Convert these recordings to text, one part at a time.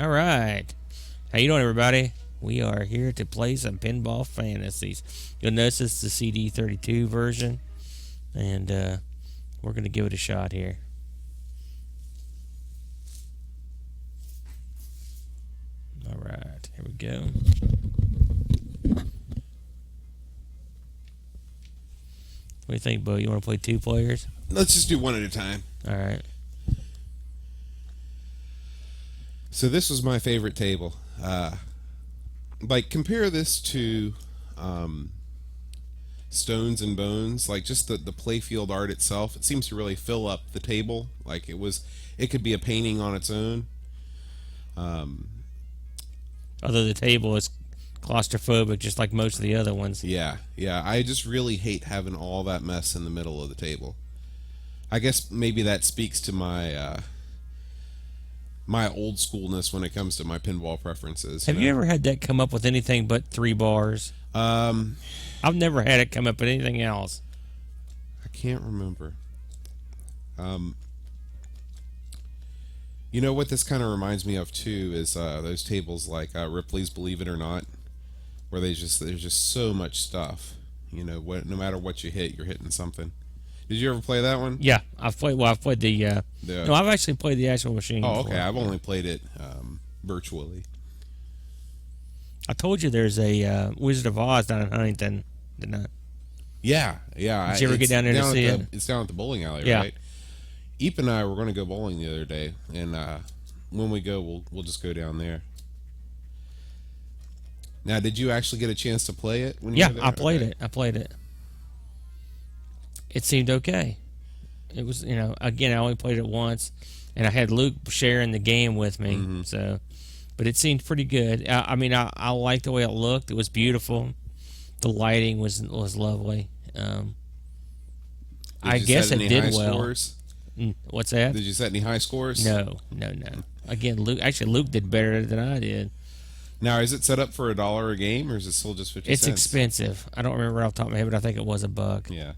All right. How you doing, everybody? We are here to play some Pinball Fantasies. You'll notice it's the CD32 version, and we're going to give it a shot here. All right, here we go. What do you think, Bo? You want to play two players? Let's just do one at a time. All right. So this was my favorite table. Compare this to Stones and Bones. Like, just the playfield art itself. It seems to really fill up the table. Like, it could be a painting on its own. Although the table is claustrophobic, just like most of the other ones. Yeah. I just really hate having all that mess in the middle of the table. I guess maybe that speaks to my my old schoolness when it comes to my pinball preferences. Have you ever had that come up with anything but 3 bars? I've never had it come up with anything else. I can't remember. You know what this kind of reminds me of too is those tables like Ripley's Believe It or Not, where there's just so much stuff. You know, no matter what you hit, you're hitting something. Did you ever play that one? Yeah, I've played the. No, I've actually played the actual machine. Oh, okay. before. I've only played it virtually. I told you there's a Wizard of Oz down in Huntington, didn't I? Yeah. Did you ever get down there to see it? It's down at the bowling alley, Yeah. right? Eep and I were going to go bowling the other day, and when we go, we'll just go down there. Now, did you actually get a chance to play it? When you were there? I played it. I played it. It seemed okay. It was, again, I only played it once, and I had Luke sharing the game with me. Mm-hmm. So, but it seemed pretty good. I liked the way it looked. It was beautiful. The lighting was lovely. I guess it did well. Scores? What's that? Did you set any high scores? No. Again, Luke did better than I did. Now, is it set up for $1 a game, or is it still just 50 It's cents? expensive. I don't remember off the top of my head, but I think it was $1. Yeah.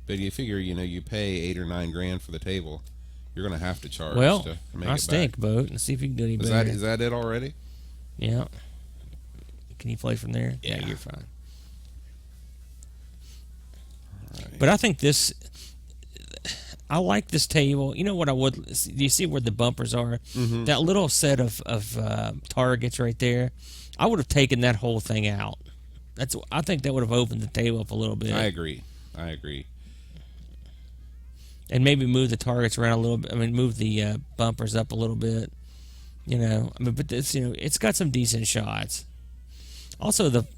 But you figure, you pay $8 or $9 grand for the table. You're going to have to charge well, to make I it stink, back. Boat, and see if you can do any better. Is that it already? Yeah. Can you play from there? Yeah. You're fine. Right. But I think I like this table. You know what I would? Do you see where the bumpers are? Mm-hmm. That little set of targets right there. I would have taken that whole thing out. I think that would have opened the table up a little bit. I agree. And maybe move the targets around a little bit. Move the bumpers up a little bit. But this, it's got some decent shots. Also, the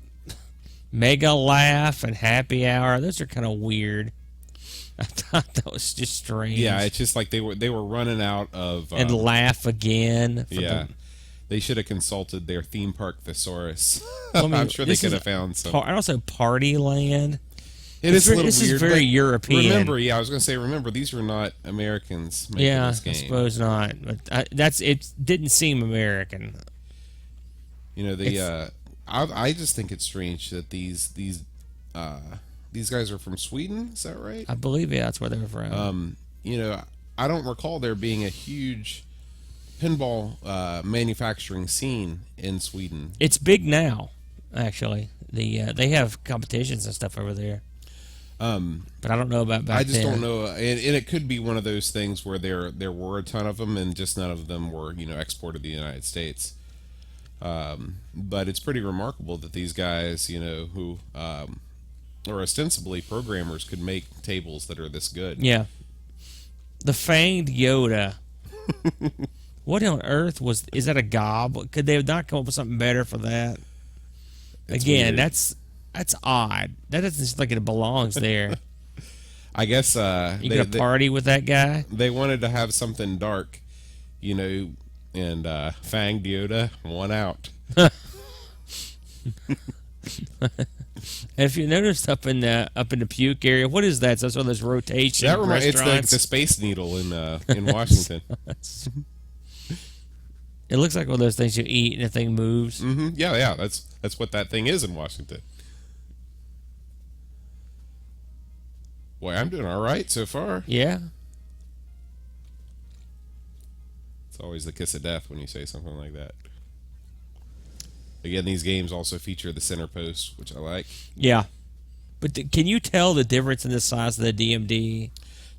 Mega Laugh and Happy Hour, those are kind of weird. I thought that was just strange. Yeah, it's just like they were running out of and Laugh Again. Yeah, they should have consulted their theme park thesaurus. Well, I'm sure they could have found some. And also Party Land. This is very European. Remember, these were not Americans making this game. I suppose not. But it didn't seem American. I just think it's strange that these guys are from Sweden. Is that right? I believe that's where they're from. I don't recall there being a huge pinball manufacturing scene in Sweden. It's big now, actually. They have competitions and stuff over there. But I don't know about back then. I just don't know, and it could be one of those things where there were a ton of them, and just none of them were exported to the United States. But it's pretty remarkable that these guys, who are ostensibly programmers, could make tables that are this good. Yeah. The Fanged Yoda. What on earth is that a gob? Could they not come up with something better for that? It's Again, weird. that's odd. That doesn't seem like it belongs there. I guess you got a party with that guy? They wanted to have something dark, and Fanged Yoda won out. If you noticed up in the puke area, what is that? That's one of those rotation restaurants. It's like the Space Needle in Washington. It looks like one of those things you eat and the thing moves. Mm-hmm. Yeah. That's what that thing is in Washington. Boy, I'm doing all right so far. Yeah. It's always the kiss of death when you say something like that. Again, these games also feature the center post, which I like. Yeah. But can you tell the difference in the size of the DMD?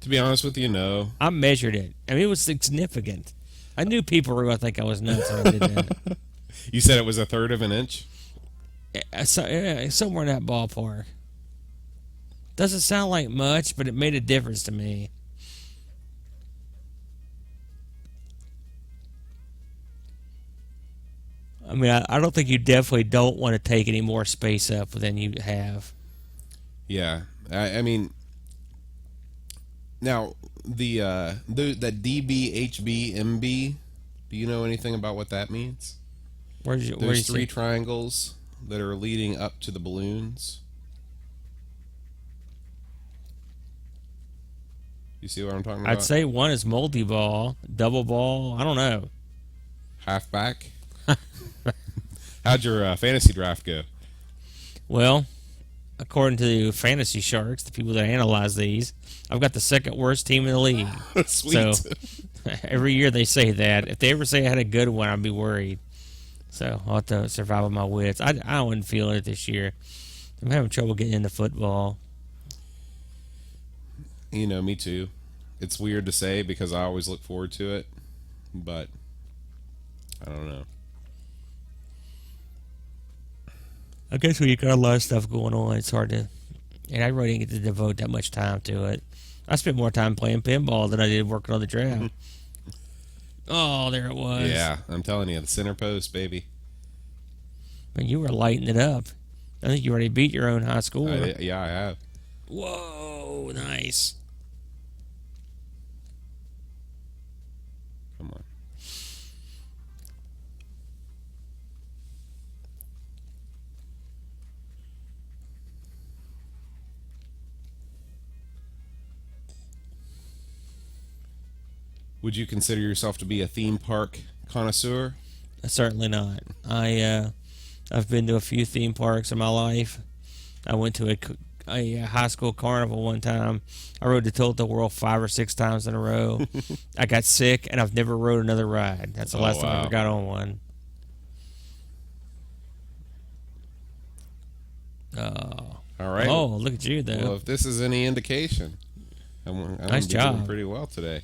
To be honest with you, no. I measured it. I mean, it was significant. I knew people were going to think I was nuts when I did that. You said it was a third of an inch? Somewhere in that ballpark. Doesn't sound like much, but it made a difference to me. I mean, I don't think you definitely don't want to take any more space up than you have. Yeah. I mean, now, the DBHBMB, do you know anything about what that means? There's three triangles that are leading up to the balloons. You see what I'm talking about? I'd say one is multi-ball, double ball. I don't know. Halfback. How'd your fantasy draft go? Well, according to Fantasy Sharks, the people that analyze these, I've got the second worst team in the league. Sweet. So every year they say that. If they ever say I had a good one, I'd be worried. So I'll have to survive with my wits. I wasn't feeling it this year. I'm having trouble getting into football. You know, me too. It's weird to say because I always look forward to it, but I don't know. I guess when you got a lot of stuff going on, it's hard to... And I really didn't get to devote that much time to it. I spent more time playing pinball than I did working on the draft. Oh, there it was. Yeah, I'm telling you, the center post, baby. Man, you were lighting it up. I think you already beat your own high score. Yeah, I have. Whoa, nice. Come on. Would you consider yourself to be a theme park connoisseur? Certainly not. I've been to a few theme parks in my life. I went to a high school carnival one time. I rode the Tilt-A-Whirl 5 or 6 times in a row. I got sick, and I've never rode another ride. That's the last time I ever got on one. All right. Oh, look at you, though. Well, if this is any indication, I'm Nice job. doing pretty well today.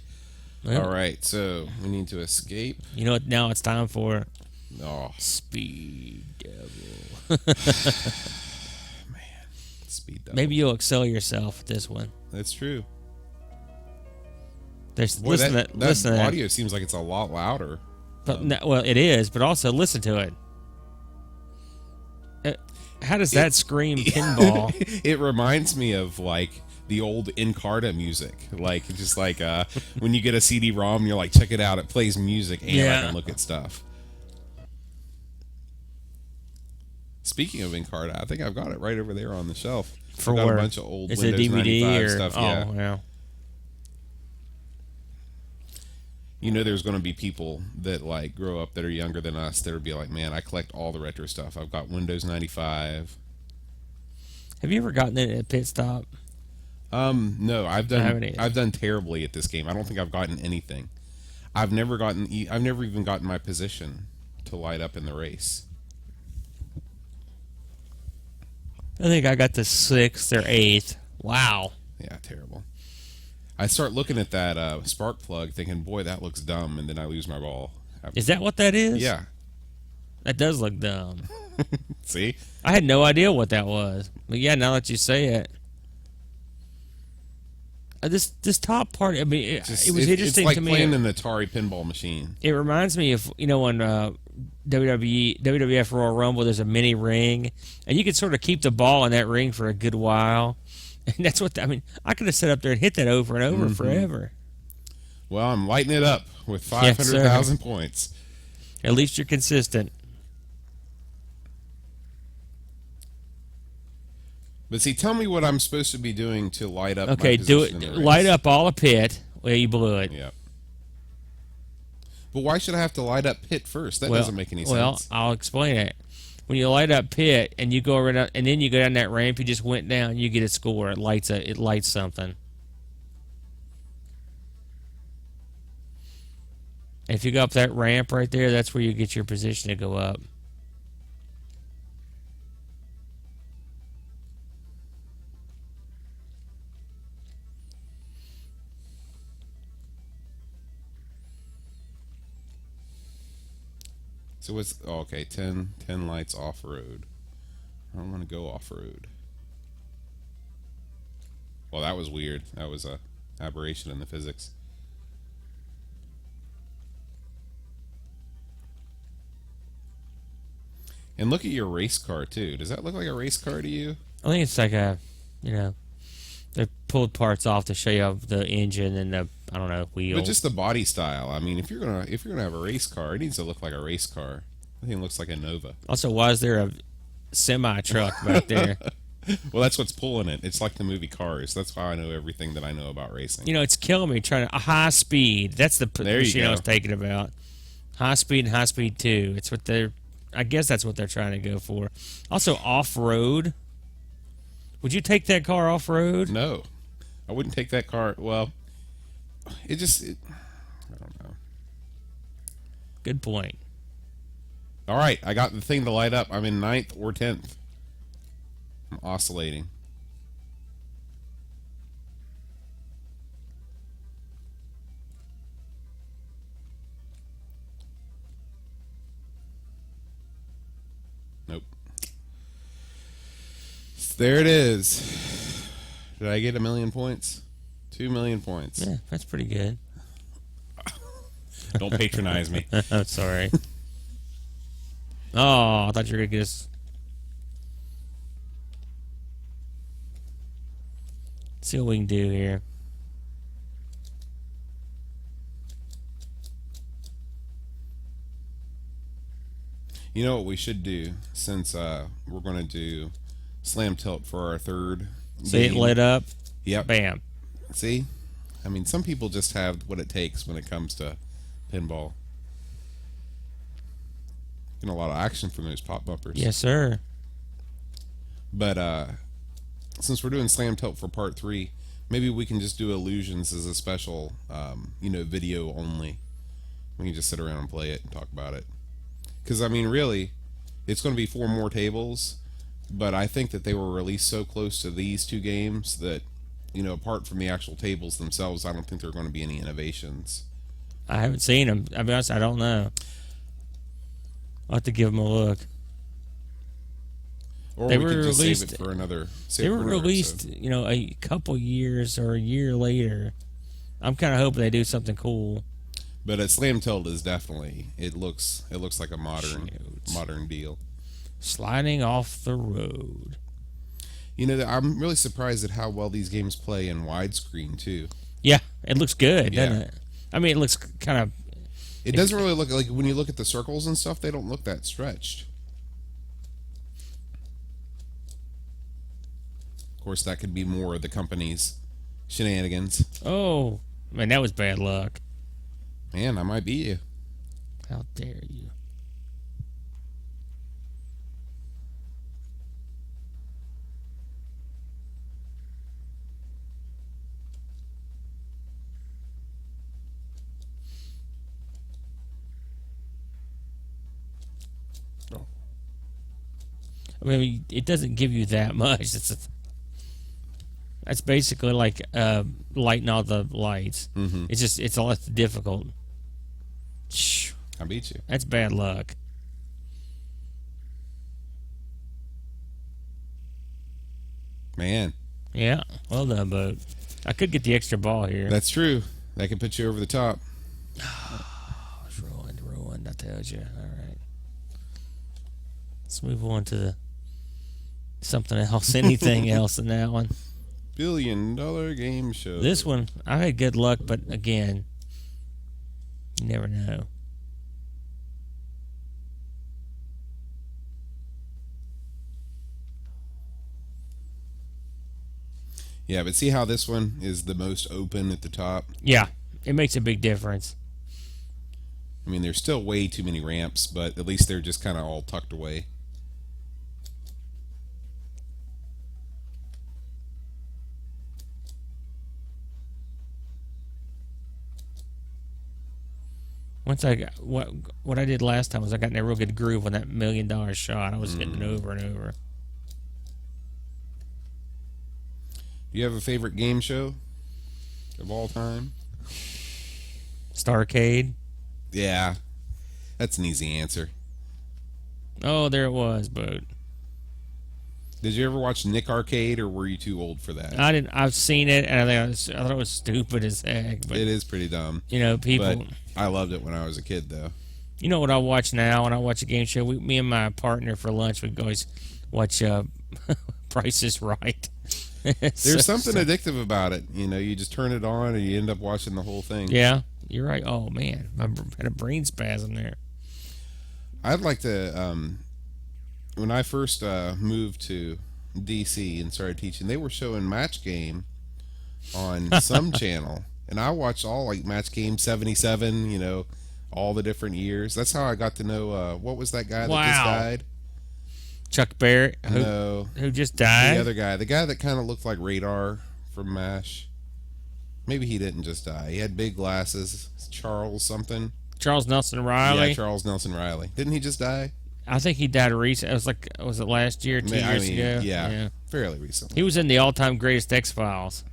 Well, all right, so we need to escape. You know what? Now it's time for Oh, Speed Devil. man, Speed Devil. Maybe you'll excel yourself with this one. That's true. Listen to that. Audio seems like it's a lot louder. But, well, it is, but also listen to it. How does that scream pinball? It reminds me of like the old Encarta music, like just like when you get a CD-ROM, you're like, check it out, it plays music and I can look at stuff. Speaking of Encarta, I think I've got it right over there on the shelf. For I've got where? a bunch of old Is Windows it DVD 95 or stuff. oh, yeah. You know, there's going to be people that like grow up that are younger than us that'll be like, man, I collect all the retro stuff. I've got Windows 95. Have you ever gotten it at Pit Stop? No, I've done terribly at this game. I don't think I've gotten anything. I've never even gotten my position to light up in the race. I think I got the 6th or 8th. Wow. Yeah, terrible. I start looking at that spark plug thinking, boy, that looks dumb, and then I lose my ball. Is that what that is? Yeah. That does look dumb. See? I had no idea what that was. But yeah, now that you say it. This top part, I mean, it was interesting to me. It's like to me. playing an Atari pinball machine. It reminds me of, you know, when WWF Royal Rumble, there's a mini ring, and you could sort of keep the ball in that ring for a good while. And that's what, I mean, I could have sat up there and hit that over and over forever. Well, I'm lighting it up with 500,000 points. At least you're consistent. But see, tell me what I'm supposed to be doing to light up. Okay, my do position it. in the race. Light up all a pit. Well, you blew it. Yeah. But why should I have to light up pit first? That doesn't make any sense. Well, I'll explain it. When you light up pit and you go around, and then you go down that ramp, you just went down. You get a score. It lights something. If you go up that ramp right there, that's where you get your position to go up. So what's okay? 10 lights off road. I don't want to go off road. Well, that was weird. That was a aberration in the physics. And look at your race car too. Does that look like a race car to you? I think it's like a, you know, they pulled parts off to show you the engine and the, I don't know, wheels. But just the body style. I mean, if you're gonna have a race car, it needs to look like a race car. I think it looks like a Nova. Also, why is there a semi truck back there? Well, that's what's pulling it. It's like the movie Cars. That's why I know everything that I know about racing. You know, it's killing me trying to a high speed. That's the machine I was thinking about. High speed and high speed 2. It's what they're. I guess that's what they're trying to go for. Also, off road. Would you take that car off road? No, I wouldn't take that car. Well, I don't know. Good point. All right, I got the thing to light up. I'm in 9th or 10th. I'm oscillating. Nope. There it is. Did I get 1,000,000 points? 2,000,000 points. Yeah, that's pretty good. Don't patronize me. I'm sorry. Oh, I thought you were going to get us. See what we can do here. You know what we should do, since we're going to do Slam Tilt for our third See game. it lit up? Yep. Bam. See? I mean, some people just have what it takes when it comes to pinball. Getting a lot of action from those pop bumpers. Yes, sir. But since we're doing Slam Tilt for part 3, maybe we can just do Illusions as a special, video only. We can just sit around and play it and talk about it. Because, I mean, really, it's going to be 4 more tables, but I think that they were released so close to these 2 games that, apart from the actual tables themselves, I don't think there are going to be any innovations. I haven't seen them. I'll be honest, I don't know. I'll have to give them a look. Or they we were could just released, save it for another. They were released, a couple years or a year later. I'm kind of hoping they do something cool. But at Slam Tilt is definitely it looks like a modern deal. Sliding off the road. I'm really surprised at how well these games play in widescreen too. Yeah, it looks good, doesn't it? I mean, it looks kind of. It doesn't really look like when you look at the circles and stuff. They don't look that stretched. Of course, that could be more of the company's shenanigans. Oh, man, that was bad luck. Man, I might beat you. How dare you? I mean, it doesn't give you that much. That's basically like lighting all the lights. Mm-hmm. It's a lot difficult. I beat you. That's bad luck. Man. Yeah, well done, boat. I could get the extra ball here. That's true. That could put you over the top. Oh, it's ruined. I told you. All right. Let's move on to something else. Anything else in that one? $1 billion game show. This one, I had good luck, but again, you never know. Yeah, but see how this one is the most open at the top? Yeah, it makes a big difference. I mean, there's still way too many ramps, but at least they're just kind of all tucked away. Once I got what I did last time was I got in a real good groove on that $1 million shot. I was hitting it over and over. Do you have a favorite game show of all time? Starcade. Yeah, that's an easy answer. Oh, there it was, Boat. Did you ever watch Nick Arcade, or were you too old for that? I didn't. I've seen it, and I thought it was stupid as heck. But it is pretty dumb. You know, people. But I loved it when I was a kid, though. You know what I watch now? When I watch a game show, me and my partner for lunch, we always watch Price is Right. There's something addictive about it. You know, you just turn it on and you end up watching the whole thing. Yeah, you're right. Oh man, I had a brain spasm there. I'd like to. When I first moved to DC and started teaching, they were showing Match Game on some channel, and I watched all like Match Game 77. You know, all the different years. That's how I got to know. What was that guy that just died? Chuck Barrett. Who just died? The other guy, the guy that kind of looked like Radar from MASH. Maybe he didn't just die. He had big glasses. Charles something. Charles Nelson Riley. Yeah, Charles Nelson Riley. Didn't he just die? I think he died recently. Was it last year, 2 years ago? Yeah, fairly recently. He was in the all-time greatest X-Files.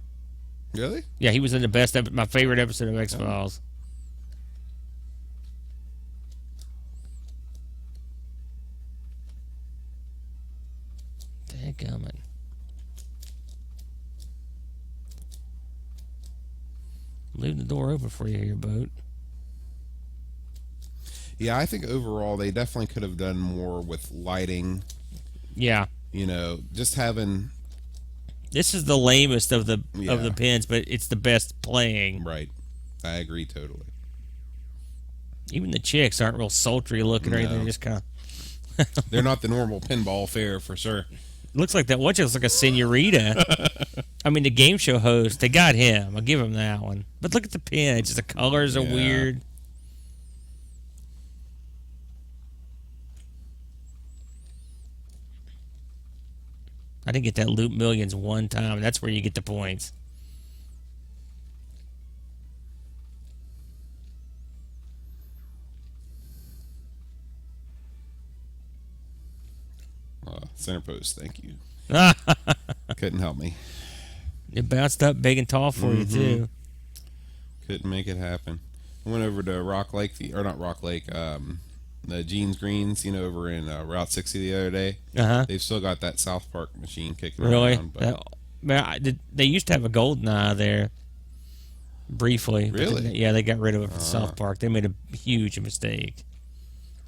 Really? Yeah, he was in the best, my favorite episode of X-Files. Dadgummit. Leave the door open for you here, Boat. Yeah, I think overall they definitely could have done more with lighting. Yeah. You know, just having. This is the lamest of the pins, but it's the best playing. Right. I agree totally. Even the chicks aren't real sultry looking or anything. They're just kind of. They're not the normal pinball fare for sure. Looks like that one looks like a senorita. I mean, the game show host, they got him. I'll give him that one. But look at the pins. The colors are weird. I didn't get that Loop Millions one time. That's where you get the points. Center post, thank you. Couldn't help me. It bounced up big and tall for you, too. Couldn't make it happen. I went over to Rock Lake, or not Rock Lake, the Jeans Greens, you know, over in Route 60 the other day. They've still got that South Park machine kicking around. Really? They used to have a GoldenEye there briefly. Really? Yeah, they got rid of it for South Park. They made a huge mistake.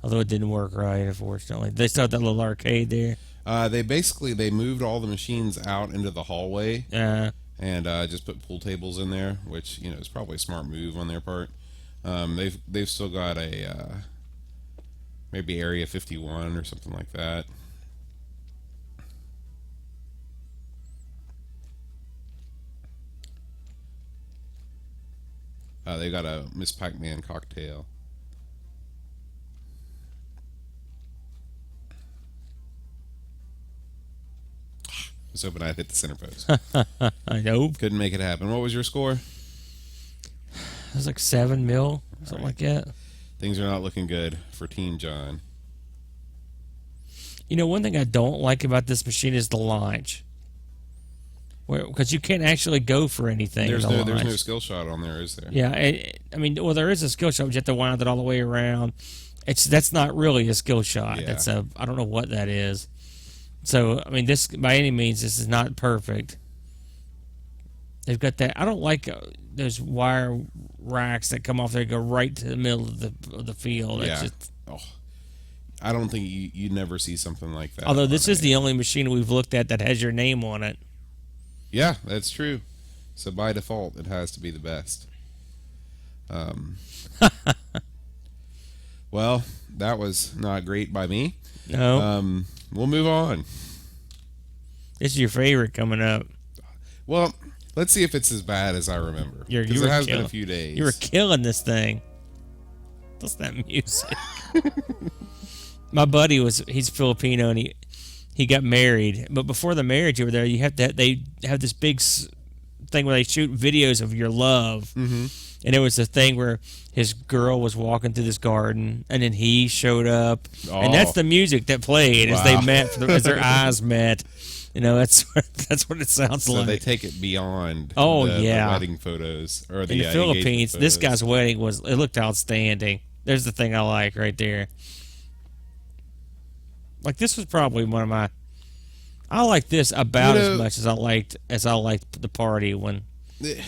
Although it didn't work right, unfortunately. They still have that little arcade there. They moved all the machines out into the hallway and just put pool tables in there, which, you know, is probably a smart move on their part. They've still got a maybe Area 51 or something like that. They got a Miss Pac-Man cocktail. I was hoping I'd hit the center post. Nope. Couldn't make it happen. What was your score? It was like 7 mil, something like that. Things are not looking good for Team John. You know, one thing I don't like about this machine is the launch. Because you can't actually go for anything. There's no skill shot on there, is there? Yeah, there is a skill shot, but you have to wind it all the way around. That's not really a skill shot. Yeah. I don't know what that is. So, I mean, this, by any means, this is not perfect. They've got that. I don't like those wire racks that come off there and go right to the middle of the field. Yeah. I don't think you never see something like that. Although this is the only machine we've looked at that has your name on it. Yeah, that's true. So by default, it has to be the best. Well, that was not great by me. No. We'll move on. This is your favorite coming up. Well, let's see if it's as bad as I remember. Because it has been a few days. You were killing this thing. What's that music? My buddy he's Filipino and he got married. But before the marriage over there, they have this big thing where they shoot videos of your love. Mm-hmm. And it was the thing where his girl was walking through this garden, and then he showed up, and that's Oh. the music that played as they Wow. met, as their eyes met. You know, that's what it sounds So like. they take it beyond Oh, the yeah. wedding photos or the In the engagement Philippines, this photos. guy's wedding it looked outstanding. There's the thing I like right there. Like, this was probably one of my. I like this about You know- as much as I liked the party one. Eh,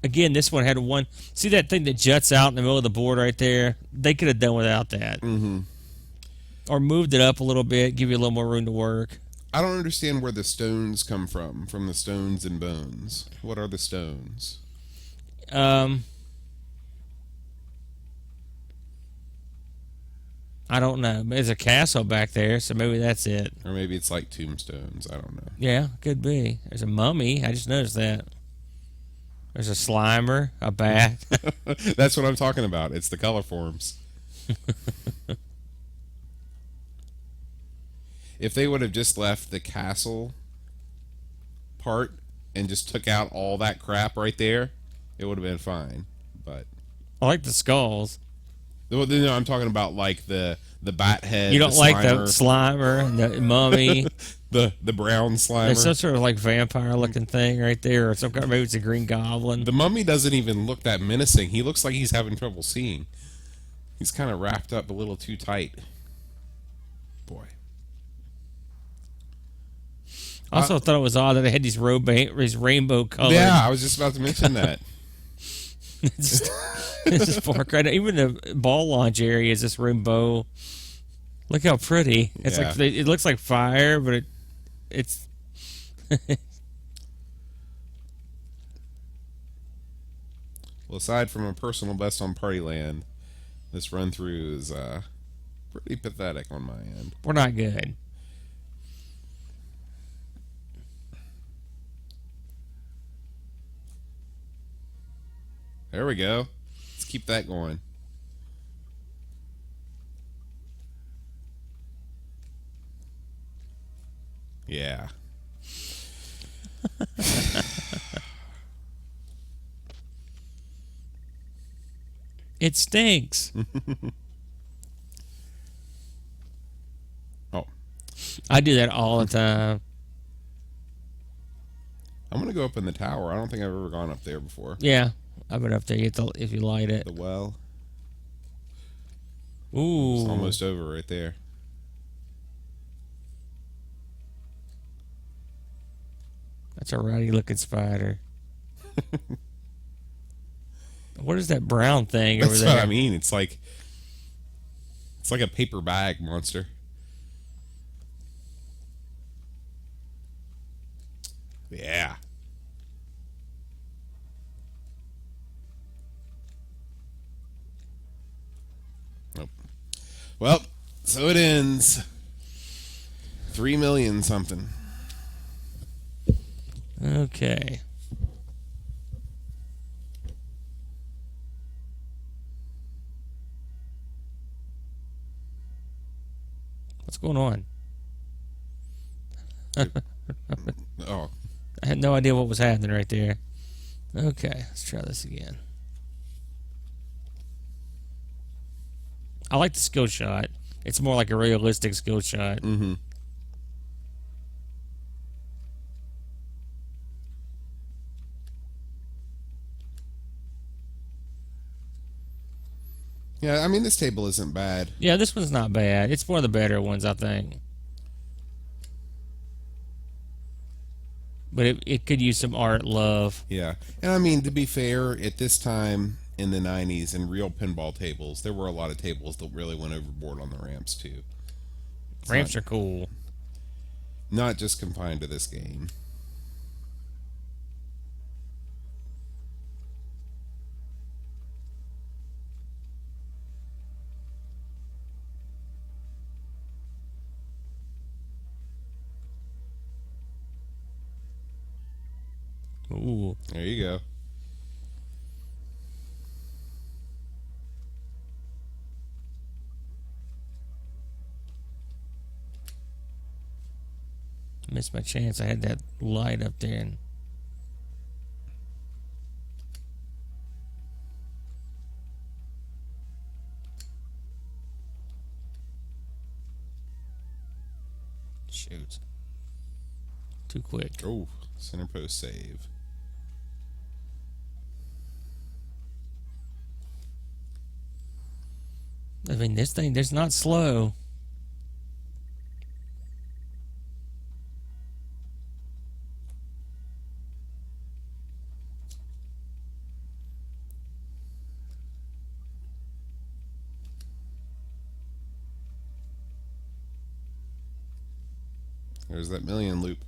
Again, this one had one. See that thing that juts out in the middle of the board right there? They could have done without that, or moved it up a little bit, give you a little more room to work. I don't understand where the stones come from the stones and bones. What are the stones? I don't know. There's a castle back there, so maybe that's it. Or maybe it's like tombstones. I don't know. Yeah, could be. There's a mummy. I just noticed that. There's a Slimer, a bat. That's what I'm talking about. It's the color forms. If they would have just left the castle part and just took out all that crap right there, it would have been fine. But I like the skulls. well, no, I'm talking about like the bat head. You don't the like the Slimer, Slimer and the mummy. the brown Slimer. There's some sort of like vampire looking thing right there, or some kind. Maybe it's a green goblin. The mummy doesn't even look that menacing. He looks like he's having trouble seeing. He's kind of wrapped up a little too tight. Boy. Also, thought it was odd that they had these rainbow colors. Yeah, I was just about to mention that. It's just dark right now. Even the ball launch area is this rainbow. Look how pretty. It's Yeah. like it looks like fire, but it's. Well, aside from a personal best on Partyland, this run through is pretty pathetic on my end. We're not good. There we go. Let's keep that going. Yeah. It stinks. Oh, I do that all the time. I'm gonna go up in the tower. I don't think I've ever gone up there before. Yeah, I've been up there. If you light it. The well. Ooh. It's almost over right there. That's a rowdy looking spider. What is that brown thing That's over there? what I mean. It's like a paper bag monster. Yeah. Nope. Well, so it ends. 3 million something. Okay. What's going on? Oh, I had no idea what was happening right there. Okay, let's try this again. I like the skill shot. It's more like a realistic skill shot. mm-hmm. Yeah, I mean, this table isn't bad. Yeah, this one's not bad. It's one of the better ones, I think. But it could use some art love. Yeah. And I mean, to be fair, at this time in the 90s, in real pinball tables, there were a lot of tables that really went overboard on the ramps, too. Ramps are cool. Not just confined to this game. Ooh. There you go. Missed my chance. I had that light up there. And Shoot. Too quick. Oh, center post save. I mean, this thing, there's not slow. There's that million loop.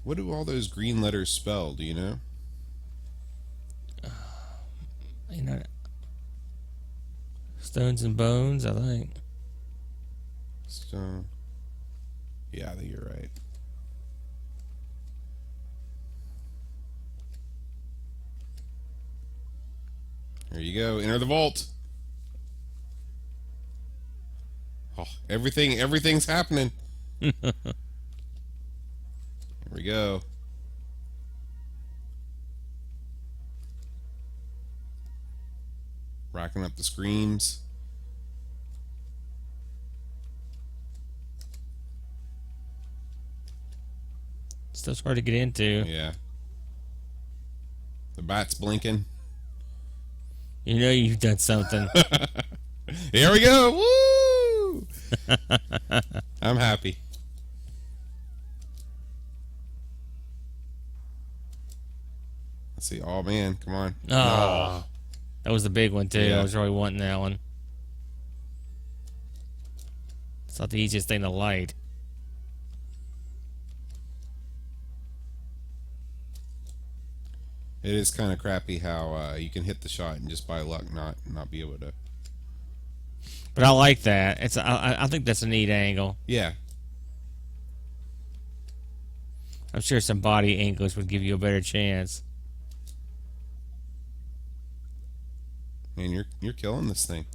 What do all those green letters spell? Do you know? You know, Stones and Bones, I think. Stone. Yeah, I think you're right. There you go. Enter the vault. Oh, everything's happening. Here we go. Racking up the screams. Stuff's hard to get into. Yeah. The bat's blinking. You know you've done something. Here we go. Woo! I'm happy. Let's see. Oh, man. Come on. Oh. That was the big one, too. Yeah. I was really wanting that one. It's not the easiest thing to light. It is kind of crappy how you can hit the shot and just by luck not be able to. But I like that. I think that's a neat angle. Yeah. I'm sure some body angles would give you a better chance. Man, you're killing this thing.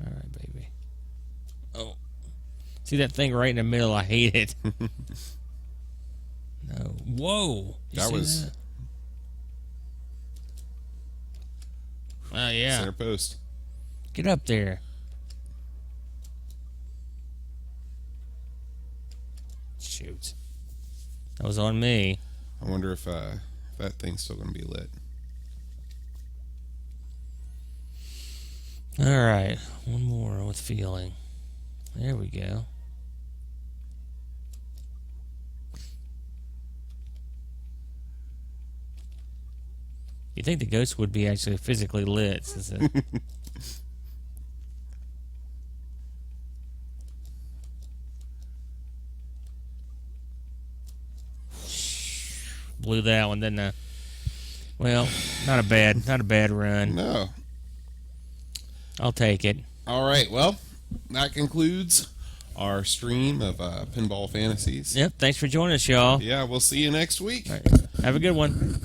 All right, baby. Oh. See that thing right in the middle? I hate it. No. Whoa. You That see was that? Oh, yeah. center post. Get up there. Shoot. That was on me. I wonder if that thing's still going to be lit. All right. One more with feeling. There we go. You think the ghost would be actually physically lit? Since it blew that one, didn't I? Well, not a bad run. No. I'll take it. All right. Well, that concludes our stream of Pinball Fantasies. Yep. Thanks for joining us, y'all. Yeah, we'll see you next week. All right. Have a good one.